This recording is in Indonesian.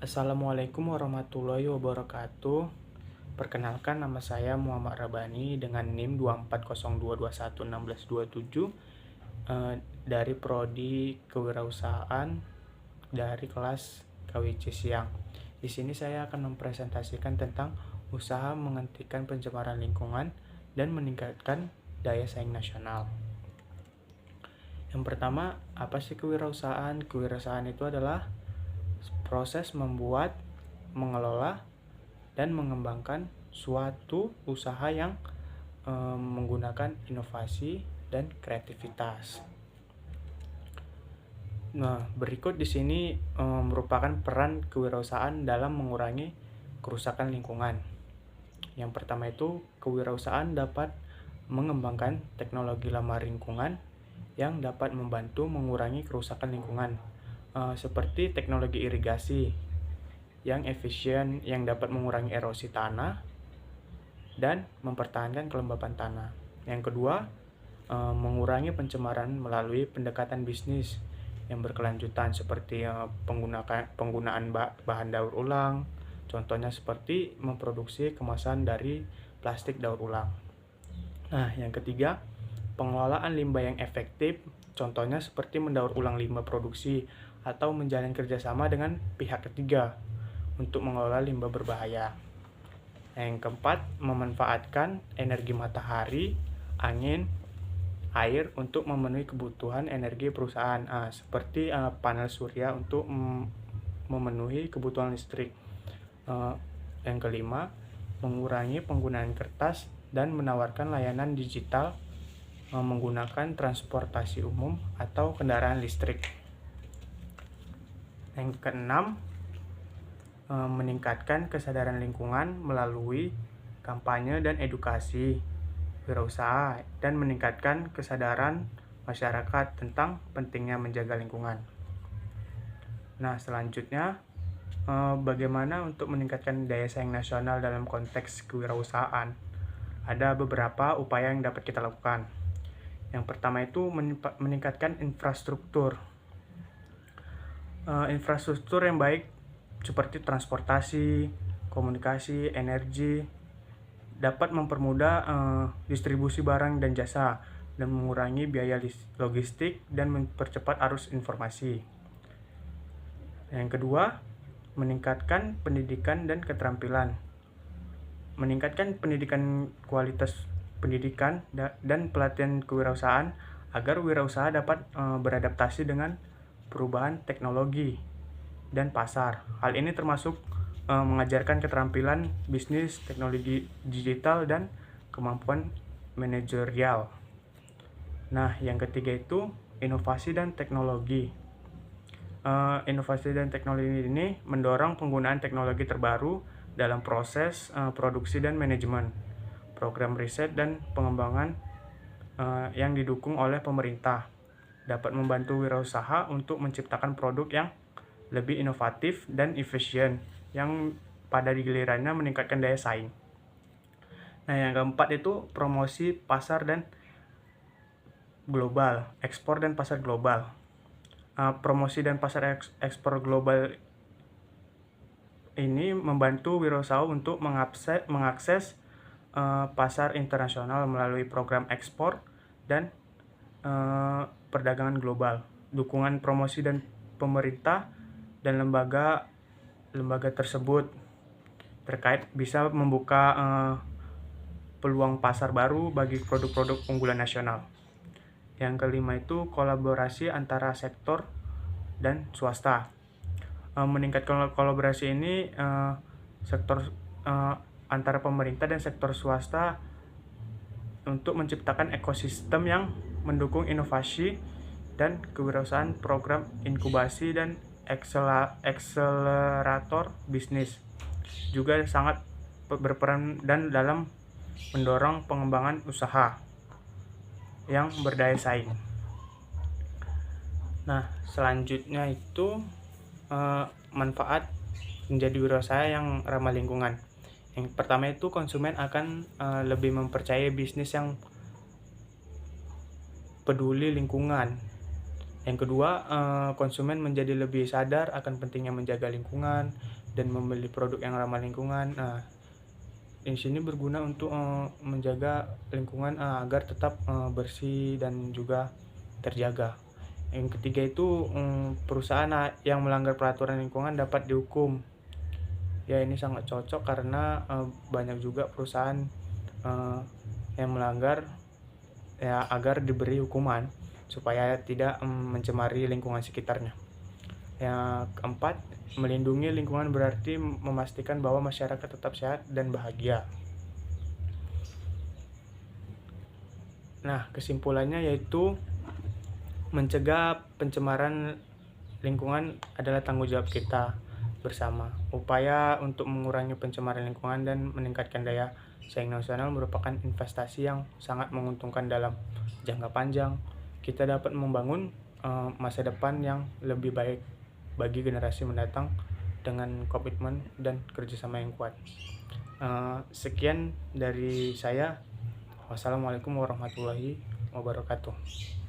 Assalamualaikum warahmatullahi wabarakatuh. Perkenalkan, nama saya Muhammad Rabani dengan NIM 240221627 dari Prodi Kewirausahaan dari kelas KWC Siang. Di sini saya akan mempresentasikan tentang usaha menghentikan pencemaran lingkungan dan meningkatkan daya saing nasional. Yang pertama, apa sih kewirausahaan? Kewirausahaan itu adalah proses membuat, mengelola, dan mengembangkan suatu usaha yang menggunakan inovasi dan kreativitas. Nah, berikut di sini merupakan peran kewirausahaan dalam mengurangi kerusakan lingkungan. Yang pertama itu, kewirausahaan dapat mengembangkan teknologi ramah lingkungan yang dapat membantu mengurangi kerusakan lingkungan, seperti teknologi irigasi yang efisien yang dapat mengurangi erosi tanah dan mempertahankan kelembapan tanah. Yang kedua, mengurangi pencemaran melalui pendekatan bisnis yang berkelanjutan seperti penggunaan bahan daur ulang. Contohnya seperti memproduksi kemasan dari plastik daur ulang. Nah, yang ketiga, pengelolaan limbah yang efektif. Contohnya seperti mendaur ulang limbah produksi atau menjalin kerjasama dengan pihak ketiga untuk mengelola limbah berbahaya. Yang keempat, memanfaatkan energi matahari, angin, air untuk memenuhi kebutuhan energi perusahaan, seperti panel surya untuk memenuhi kebutuhan listrik. Yang kelima, mengurangi penggunaan kertas dan menawarkan layanan digital menggunakan transportasi umum atau kendaraan listrik. Yang keenam, meningkatkan kesadaran lingkungan melalui kampanye dan edukasi wirausaha dan meningkatkan kesadaran masyarakat tentang pentingnya menjaga lingkungan. Nah, selanjutnya bagaimana untuk meningkatkan daya saing nasional dalam konteks kewirausahaan? Ada beberapa upaya yang dapat kita lakukan. Yang pertama itu meningkatkan infrastruktur. Infrastruktur yang baik seperti transportasi, komunikasi, energi dapat mempermudah distribusi barang dan jasa dan mengurangi biaya logistik dan mempercepat arus informasi. Yang kedua, meningkatkan pendidikan dan keterampilan. Meningkatkan pendidikan, kualitas pendidikan dan pelatihan kewirausahaan agar wirausaha dapat beradaptasi dengan perubahan teknologi dan pasar. Hal ini termasuk mengajarkan keterampilan bisnis, teknologi digital, dan kemampuan manajerial. Nah, yang ketiga itu inovasi dan teknologi. Inovasi dan teknologi ini mendorong penggunaan teknologi terbaru dalam proses produksi dan manajemen, program riset dan pengembangan yang didukung oleh pemerintah dapat membantu wirausaha untuk menciptakan produk yang lebih inovatif dan efisien yang pada gilirannya meningkatkan daya saing. Nah, yang keempat itu promosi pasar dan global, ekspor dan pasar global. Promosi dan pasar ekspor global ini membantu wirausaha untuk mengakses pasar internasional melalui program ekspor dan perdagangan global. Dukungan promosi dan pemerintah dan lembaga tersebut terkait bisa membuka peluang pasar baru bagi produk-produk unggulan nasional. Yang kelima itu kolaborasi antara sektor dan swasta. Meningkatkan kolaborasi ini sektor antara pemerintah dan sektor swasta untuk menciptakan ekosistem yang mendukung inovasi dan kewirausahaan, program inkubasi dan akselerator bisnis juga sangat berperan dan dalam mendorong pengembangan usaha yang berdaya saing. Nah, selanjutnya itu manfaat menjadi wirausaha yang ramah lingkungan. Yang pertama itu konsumen akan lebih mempercayai bisnis yang peduli lingkungan. Yang kedua, konsumen menjadi lebih sadar akan pentingnya menjaga lingkungan dan membeli produk yang ramah lingkungan. Nah, di sini berguna untuk menjaga lingkungan agar tetap bersih dan juga terjaga. Yang ketiga itu, perusahaan yang melanggar peraturan lingkungan dapat dihukum. Ya, ini sangat cocok karena banyak juga perusahaan eh, yang melanggar, ya, agar diberi hukuman supaya tidak mencemari lingkungan sekitarnya. Yang keempat, melindungi lingkungan berarti memastikan bahwa masyarakat tetap sehat dan bahagia. Nah, kesimpulannya yaitu mencegah pencemaran lingkungan adalah tanggung jawab kita bersama. Upaya untuk mengurangi pencemaran lingkungan dan meningkatkan daya saing nasional merupakan investasi yang sangat menguntungkan dalam jangka panjang. Kita dapat membangun masa depan yang lebih baik bagi generasi mendatang dengan komitmen dan kerjasama yang kuat. Sekian dari saya. Wassalamualaikum warahmatullahi wabarakatuh.